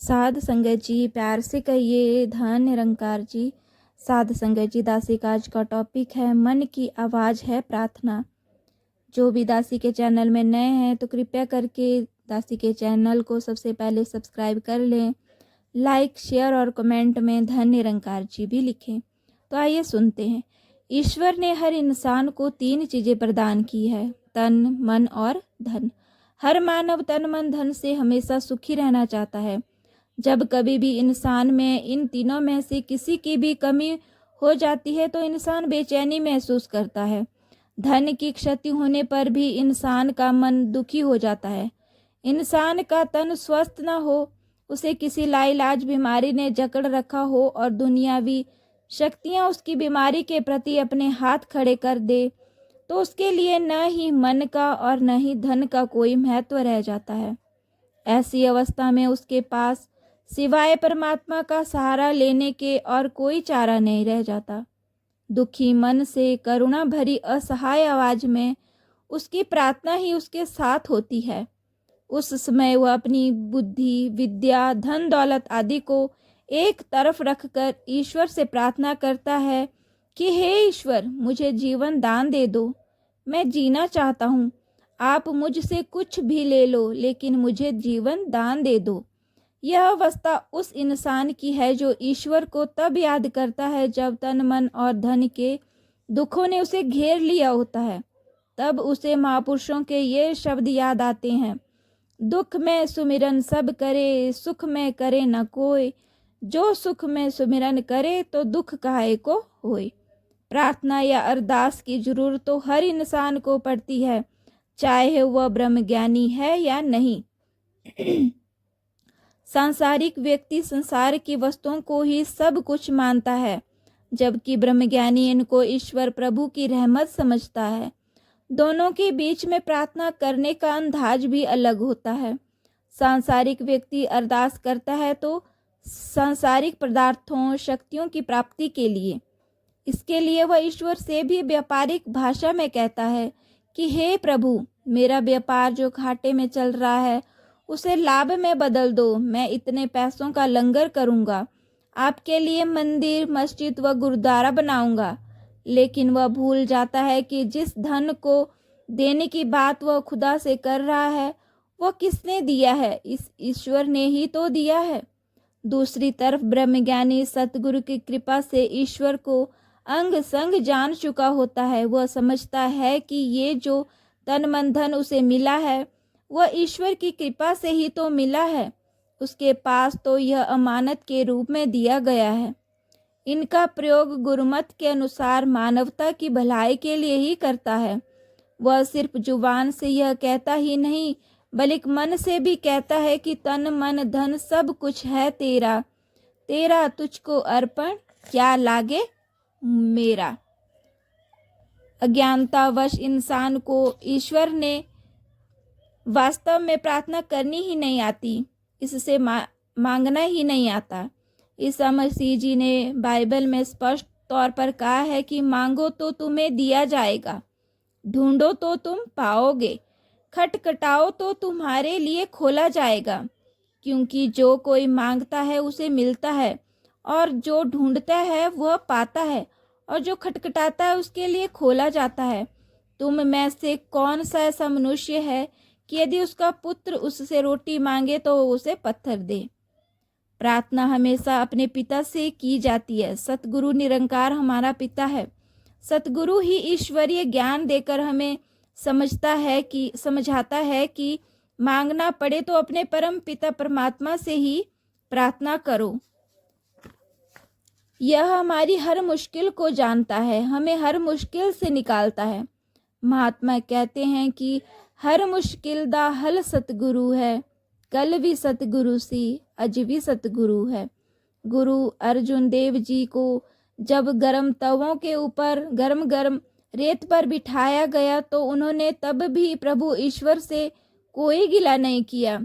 साध संगत जी, प्यार से कहिए धन निरंकार जी। साध संगत जी, दासी का आज का टॉपिक है मन की आवाज़ है प्रार्थना। जो भी दासी के चैनल में नए हैं तो कृपया करके दासी के चैनल को सबसे पहले सब्सक्राइब कर लें। लाइक, शेयर और कमेंट में धन निरंकार जी भी लिखें। तो आइए सुनते हैं। ईश्वर ने हर इंसान को 3 चीज़ें प्रदान की है, तन, मन और धन। हर मानव तन, मन, धन से हमेशा सुखी रहना चाहता है। जब कभी भी इंसान में इन तीनों में से किसी की भी कमी हो जाती है तो इंसान बेचैनी महसूस करता है। धन की क्षति होने पर भी इंसान का मन दुखी हो जाता है। इंसान का तन स्वस्थ न हो, उसे किसी लाइलाज बीमारी ने जकड़ रखा हो और दुनियावी शक्तियां उसकी बीमारी के प्रति अपने हाथ खड़े कर दे, तो उसके लिए न ही मन का और न ही धन का कोई महत्व रह जाता है। ऐसी अवस्था में उसके पास सिवाय परमात्मा का सहारा लेने के और कोई चारा नहीं रह जाता। दुखी मन से करुणा भरी असहाय आवाज में उसकी प्रार्थना ही उसके साथ होती है। उस समय वह अपनी बुद्धि, विद्या, धन दौलत आदि को एक तरफ रखकर ईश्वर से प्रार्थना करता है कि हे ईश्वर, मुझे जीवन दान दे दो। मैं जीना चाहता हूँ। आप मुझसे कुछ भी ले लो, लेकिन मुझे जीवन दान दे दो। यह अवस्था उस इंसान की है जो ईश्वर को तब याद करता है जब तन, मन और धन के दुखों ने उसे घेर लिया होता है। तब उसे महापुरुषों के ये शब्द याद आते हैं, दुख में सुमिरन सब करे, सुख में करे न कोई। जो सुख में सुमिरन करे तो दुख काहे को होए। प्रार्थना या अरदास की जरूरत तो हर इंसान को पड़ती है, चाहे वह ब्रह्मज्ञानी है या नहीं। सांसारिक व्यक्ति संसार की वस्तुओं को ही सब कुछ मानता है, जबकि ब्रह्मज्ञानी इनको ईश्वर प्रभु की रहमत समझता है। दोनों के बीच में प्रार्थना करने का अंदाज भी अलग होता है। सांसारिक व्यक्ति अरदास करता है तो सांसारिक पदार्थों, शक्तियों की प्राप्ति के लिए। इसके लिए वह ईश्वर से भी व्यापारिक भाषा में कहता है कि हे प्रभु, मेरा व्यापार जो घाटे में चल रहा है उसे लाभ में बदल दो। मैं इतने पैसों का लंगर करूंगा, आपके लिए मंदिर, मस्जिद व गुरुद्वारा बनाऊंगा। लेकिन वह भूल जाता है कि जिस धन को देने की बात वह खुदा से कर रहा है, वह किसने दिया है? इस ईश्वर ने ही तो दिया है। दूसरी तरफ ब्रह्मज्ञानी सतगुरु की कृपा से ईश्वर को अंग संग जान चुका होता है। वह समझता है कि ये जो तन, मन, धन उसे मिला है वह ईश्वर की कृपा से ही तो मिला है। उसके पास तो यह अमानत के रूप में दिया गया है। इनका प्रयोग गुरुमत के अनुसार मानवता की भलाई के लिए ही करता है। वह सिर्फ जुबान से यह कहता ही नहीं, बल्कि मन से भी कहता है कि तन, मन, धन सब कुछ है तेरा, तेरा तुझको अर्पण, क्या लागे मेरा। अज्ञानतावश इंसान को ईश्वर ने वास्तव में प्रार्थना करनी ही नहीं आती, इससे मांगना ही नहीं आता। ईसा मसीह जी ने बाइबल में स्पष्ट तौर पर कहा है कि मांगो तो तुम्हें दिया जाएगा, ढूंढो तो तुम पाओगे, खटखटाओ तो तुम्हारे लिए खोला जाएगा। क्योंकि जो कोई मांगता है उसे मिलता है, और जो ढूंढता है वह पाता है, और जो खटखटाता है उसके लिए खोला जाता है। तुम में से कौन सा ऐसा मनुष्य है कि यदि उसका पुत्र उससे रोटी मांगे तो उसे पत्थर दे? प्रार्थना हमेशा अपने पिता से की जाती है। सतगुरु निरंकार हमारा पिता है। सतगुरु ही ईश्वरीय ज्ञान देकर हमें समझाता है कि मांगना पड़े तो अपने परम पिता परमात्मा से ही प्रार्थना करो। यह हमारी हर मुश्किल को जानता है, हमें हर मुश्किल से निकालता है। महात्मा कहते हैं कि हर मुश्किल दा हल सतगुरु है, कल भी सतगुरु सी, अज भी सतगुरु है। गुरु अर्जुन देव जी को जब गर्म तवों के ऊपर गर्म गर्म रेत पर बिठाया गया तो उन्होंने तब भी प्रभु ईश्वर से कोई गिला नहीं किया,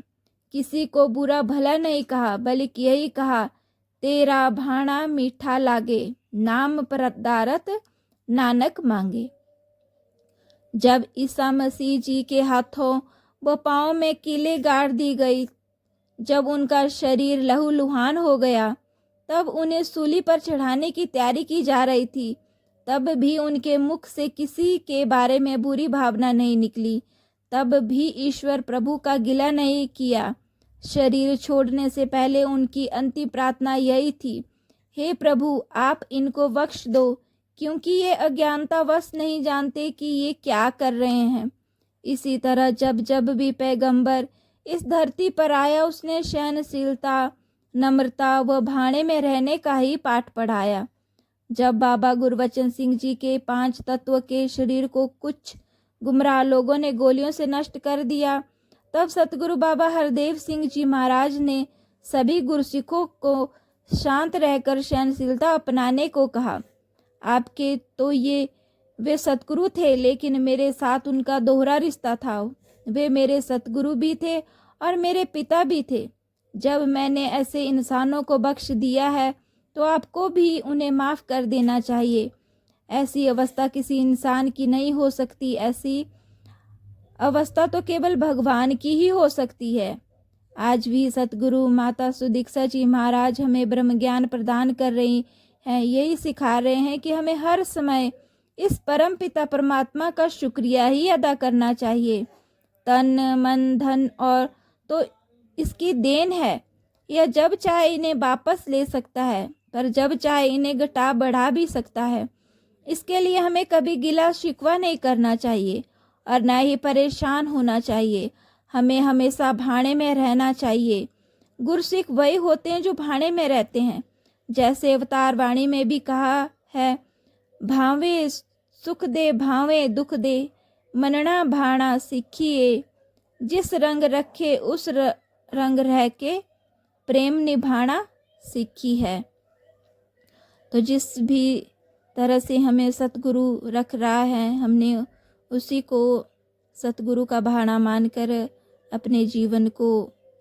किसी को बुरा भला नहीं कहा, बल्कि यही कहा, तेरा भाणा मीठा लागे, नाम पदारथ नानक मांगे। जब ईसा मसीह जी के हाथों व पाँव में कीले गाड़ दी गई जब उनका शरीर लहूलुहान हो गया, तब उन्हें सूली पर चढ़ाने की तैयारी की जा रही थी, तब भी उनके मुख से किसी के बारे में बुरी भावना नहीं निकली। तब भी ईश्वर प्रभु का गिला नहीं किया। शरीर छोड़ने से पहले उनकी अंतिम प्रार्थना यही थी, हे प्रभु, आप इनको बख्श दो, क्योंकि ये अज्ञानतावश नहीं जानते कि ये क्या कर रहे हैं। इसी तरह जब जब भी पैगंबर इस धरती पर आया, उसने सहनशीलता, नम्रता व भाणे में रहने का ही पाठ पढ़ाया। जब बाबा गुरबचन सिंह जी के 5 तत्व के शरीर को कुछ गुमराह लोगों ने गोलियों से नष्ट कर दिया, तब सतगुरु बाबा हरदेव सिंह जी महाराज ने सभी गुरसिखों को शांत रहकर सहनशीलता अपनाने को कहा। आपके तो ये वे सतगुरु थे, लेकिन मेरे साथ उनका दोहरा रिश्ता था। वे मेरे सतगुरु भी थे और मेरे पिता भी थे। जब मैंने ऐसे इंसानों को बख्श दिया है, तो आपको भी उन्हें माफ़ कर देना चाहिए। ऐसी अवस्था किसी इंसान की नहीं हो सकती। ऐसी अवस्था तो केवल भगवान की ही हो सकती है। आज भी सतगुरु माता सुदीक्षा जी महाराज हमें ब्रह्म ज्ञान प्रदान कर रही हैं। यही सिखा रहे हैं कि हमें हर समय इस परम पिता परमात्मा का शुक्रिया ही अदा करना चाहिए। तन मन धन और तो इसकी देन है। यह जब चाहे इन्हें वापस ले सकता है, पर जब चाहे इन्हें घटा बढ़ा भी सकता है। इसके लिए हमें कभी गिला शिकवा नहीं करना चाहिए और ना ही परेशान होना चाहिए। हमें हमेशा भाणे में रहना चाहिए। गुरसिख वही होते हैं जो भाणे में रहते हैं। जैसे अवतार वाणी में भी कहा है, भावे सुख दे भावे दुख दे, मनना भाणा सीखिए, जिस रंग रखे उस रंग रह के, प्रेम निभाना सीखी है। तो जिस भी तरह से हमें सतगुरु रख रहा है, हमने उसी को सतगुरु का भाणा मानकर अपने जीवन को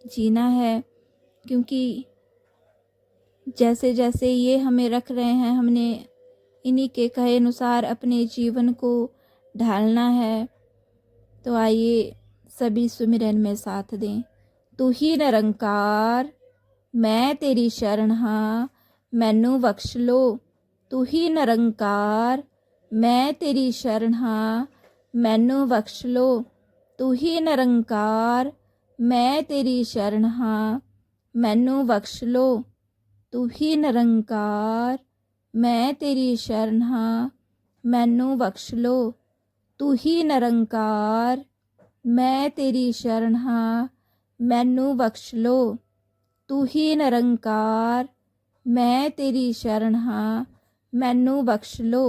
जीना है। क्योंकि जैसे जैसे ये हमें रख रहे हैं, हमने इन्हीं के कहे अनुसार अपने जीवन को ढालना है। तो आइए सभी सुमिरन में साथ दें। तू ही निरंकार मैं तेरी शरण हाँ, मैनू बख्श लो। तू ही निरंकार मैं तेरी शरण हाँ, मैनू बख्श लो। तू ही निरंकार मैं तेरी शरण हाँ, मैनू बख्श लो। तू ही निरंकार मैं तेरी शरण हाँ, मैनू बख्श लो। तू ही निरंकार मैं तेरी शरण हाँ, मैनू बख्श लो। तू ही निरंकार मैं तेरी शरण हाँ, मैनू बख्श लो।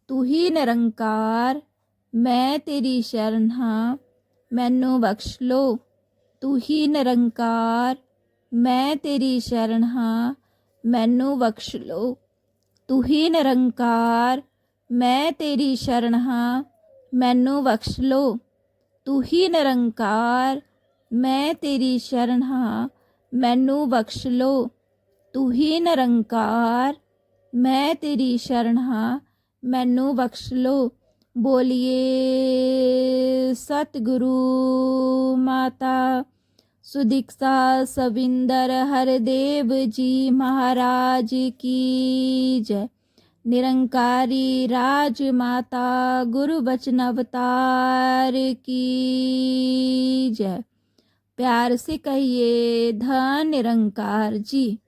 तू ही निरंकार मैं तेरी शरण हाँ, मैनू बख्श लो। तू ही निरंकार मैं तेरी शरण हाँ, मैनू बख्श लो। तू ही निरंकार मैं तेरी शरण हाँ, मैनू बख्श लो। तू ही निरंकार मैं तेरी शरण हाँ, मैनू बख्श लो। तू ही निरंकार मैं तेरी शरण हाँ, मैनू बख्श लो। बोलिए सतगुरु माता सुदीक्षा सविंदर हरदेव जी महाराज की जय। निरंकारी राज माता गुरु बचन अवतार की जय। प्यार से कहिए धन निरंकार जी।